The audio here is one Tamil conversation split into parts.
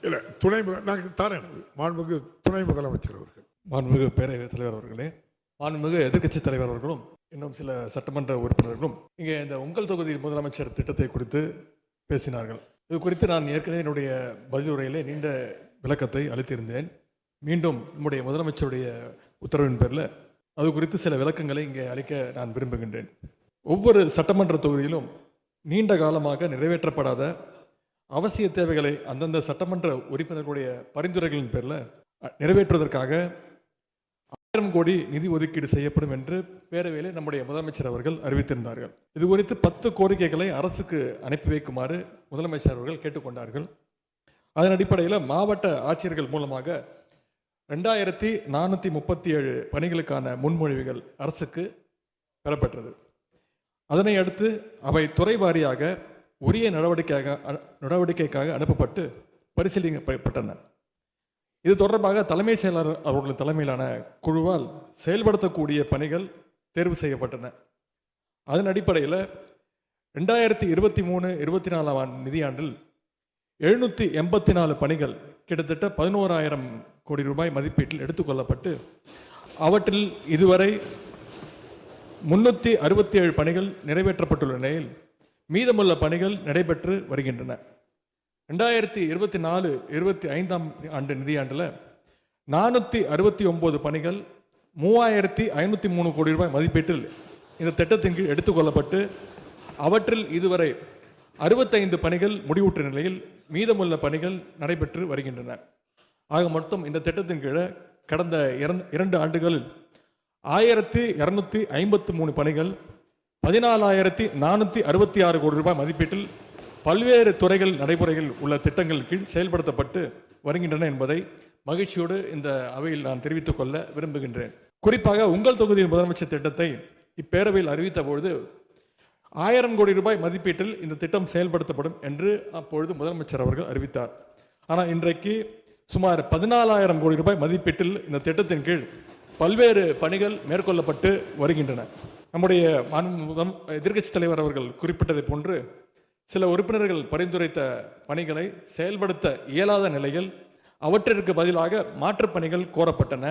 இல்லை துணை நான் தரேன். மாண்புமிகு துணை முதலமைச்சர் அவர்கள். மாண்புமிகு பேரவைத் தலைவர் அவர்களே, மாண்புமிகு எதிர்க்கட்சி தலைவர் அவர்களும் இன்னும் சில சட்டமன்ற உறுப்பினர்களும் இங்கே இந்த உங்கள் தொகுதி முதலமைச்சர் திட்டத்தை குறித்து பேசினார்கள். இது குறித்து நான் ஏற்கனவே என்னுடைய பதிலுரையிலே நீண்ட விளக்கத்தை அளித்திருந்தேன். மீண்டும் நம்முடைய முதலமைச்சருடைய உத்தரவின் பேரில் அது குறித்து சில விளக்கங்களை இங்கே அளிக்க நான் விரும்புகின்றேன். ஒவ்வொரு சட்டமன்ற தொகுதியிலும் நீண்ட காலமாக நிறைவேற்றப்படாத அவசிய தேவைகளை அந்தந்த சட்டமன்ற உறுப்பினர்களுடைய பரிந்துரைகளின் பேரில் நிறைவேற்றுவதற்காக 1000 கோடி நிதி ஒதுக்கீடு செய்யப்படும் என்று பேரவையிலே நம்முடைய முதலமைச்சர் அவர்கள் அறிவித்திருந்தார்கள். இது குறித்து 10 கோரிக்கைகளை அரசுக்கு அனுப்பி வைக்குமாறு முதலமைச்சர் அவர்கள் கேட்டுக்கொண்டார்கள். அதன் அடிப்படையில் மாவட்ட ஆட்சியர்கள் மூலமாக 2437 பணிகளுக்கான முன்மொழிவுகள் அரசுக்கு பெறப்பட்டது. அதனை அடுத்து அவை துறை வாரியாக உரிய நடவடிக்கைக்காக அனுப்பப்பட்டு பரிசீலிக்கப்பட்டன. இது தொடர்பாக தலைமைச் செயலாளர் அவர்கள் தலைமையிலான குழுவால் செயல்படுத்தக்கூடிய பணிகள் தேர்வு செய்யப்பட்டன. அதன் அடிப்படையில் 2023-24 நிதியாண்டில் 784 பணிகள் கிட்டத்தட்ட 11,000 கோடி ரூபாய் மதிப்பீட்டில் எடுத்துக்கொள்ளப்பட்டு அவற்றில் இதுவரை 367 பணிகள் நிறைவேற்றப்பட்டுள்ள நிலையில் மீதமுள்ள பணிகள் நடைபெற்று வருகின்றன. 2024-25 நிதியாண்டில் 469 பணிகள் 3,503 கோடி ரூபாய் மதிப்பீட்டில் இந்த திட்டத்தின் கீழ் எடுத்துக்கொள்ளப்பட்டு அவற்றில் இதுவரை 65 பணிகள் முடிவுற்ற நிலையில் மீதமுள்ள பணிகள் நடைபெற்று வருகின்றன. ஆக மொத்தம் இந்த திட்டத்தின் கீழே கடந்த 2 ஆண்டுகளில் 1,253 பணிகள் 14,466 கோடி ரூபாய் மதிப்பீட்டில் பல்வேறு துறைகள் நடைமுறைகள் உள்ள திட்டங்கள் கீழ் செயல்படுத்தப்பட்டு வருகின்றன என்பதை மகிழ்ச்சியோடு இந்த அவையில் நான் தெரிவித்துக் கொள்ள விரும்புகின்றேன். குறிப்பாக உங்கள் தொகுதியின் முதலமைச்சர் திட்டத்தை இப்பேரவையில் அறிவித்த பொழுது 1000 கோடி ரூபாய் மதிப்பீட்டில் இந்த திட்டம் செயல்படுத்தப்படும் என்று அப்பொழுது முதலமைச்சர் அவர்கள் அறிவித்தார். ஆனால் இன்றைக்கு சுமார் 14,000 கோடி ரூபாய் மதிப்பீட்டில் இந்த திட்டத்தின் கீழ் பல்வேறு பணிகள் மேற்கொள்ளப்பட்டு வருகின்றன. நம்முடைய எதிர்க்கட்சி தலைவர் அவர்கள் குறிப்பிட்டதை போன்று சில உறுப்பினர்கள் பரிந்துரைத்த பணிகளை செயல்படுத்த இயலாத நிலையில் அவற்றிற்கு பதிலாக மாற்றுப் பணிகள் கோரப்பட்டன.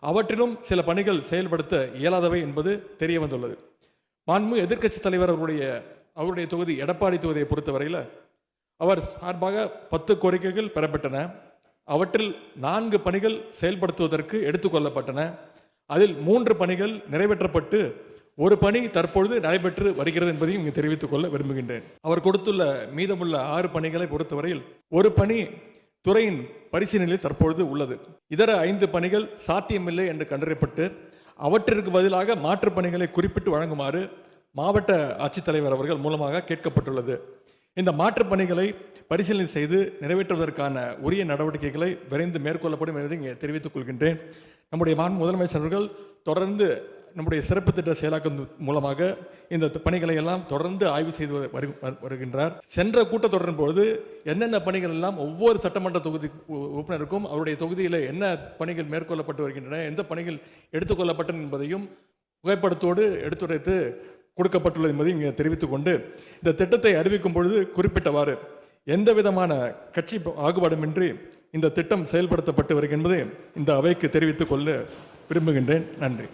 அவற்றிலும் சில பணிகள் செயல்படுத்த இயலாதவை என்பது தெரிய வந்துள்ளது. மாண்புமிகு எதிர்க்கட்சி தலைவர் அவருடைய தொகுதி எடப்பாடி தொகுதியை பொறுத்தவரையில் அவர் சார்பாக 10 கோரிக்கைகள் பெறப்பட்டன. அவற்றில் 4 பணிகள் செயல்படுத்துவதற்கு எடுத்துக்கொள்ளப்பட்டன. அதில் 3 பணிகள் நிறைவேற்றப்பட்டு ஒரு பணி தற்பொழுது நடைபெற்று வருகிறது என்பதையும் இங்கு தெரிவித்துக் கொள்ள விரும்புகின்றேன். அவர் கொடுத்துள்ள மீதமுள்ள 6 பணிகளை பொறுத்தவரையில் ஒரு பணி துறையின் பரிசீலனையில் தற்பொழுது உள்ளது. இதர 5 பணிகள் சாத்தியமில்லை என்று கண்டறியப்பட்டு அவற்றிற்கு பதிலாக மாற்றுப் பணிகளை குறிப்பிட்டு வழங்குமாறு மாவட்ட ஆட்சித்தலைவர் அவர்கள் மூலமாக கேட்கப்பட்டுள்ளது. இந்த மாற்றுப் பணிகளை பரிசீலனை செய்து நிறைவேற்றுவதற்கான உரிய நடவடிக்கைகளை விரைந்து மேற்கொள்ளப்படும் என்பதை இங்கே தெரிவித்துக் கொள்கின்றேன். நம்முடைய முதலமைச்சர் அவர்கள் தொடர்ந்து நம்முடைய சிறப்பு திட்ட செயலாக்கம் மூலமாக இந்த பணிகளை எல்லாம் தொடர்ந்து ஆய்வு செய்து வருகின்றார். சென்ற கூட்டத்தொடரின் பொழுது என்னென்ன பணிகள் எல்லாம் ஒவ்வொரு சட்டமன்ற தொகுதி உறுப்பினருக்கும் அவருடைய தொகுதியில் என்ன பணிகள் மேற்கொள்ளப்பட்டு வருகின்றன, எந்த பணிகள் எடுத்துக்கொள்ளப்பட்டன என்பதையும் புகைப்படத்தோடு எடுத்துரைத்து கொடுக்கப்பட்டுள்ளது என்பதை இங்கே தெரிவித்துக் கொண்டு இந்த திட்டத்தை அறிவிக்கும் பொழுது குறிப்பிட்டவாறு எந்த விதமான கட்சி பாகுபாடுமின்றி இந்த திட்டம் செயல்படுத்தப்பட்டு வருகின்றது இந்த அவைக்கு தெரிவித்துக் கொள்ள விரும்புகின்றேன். நன்றி.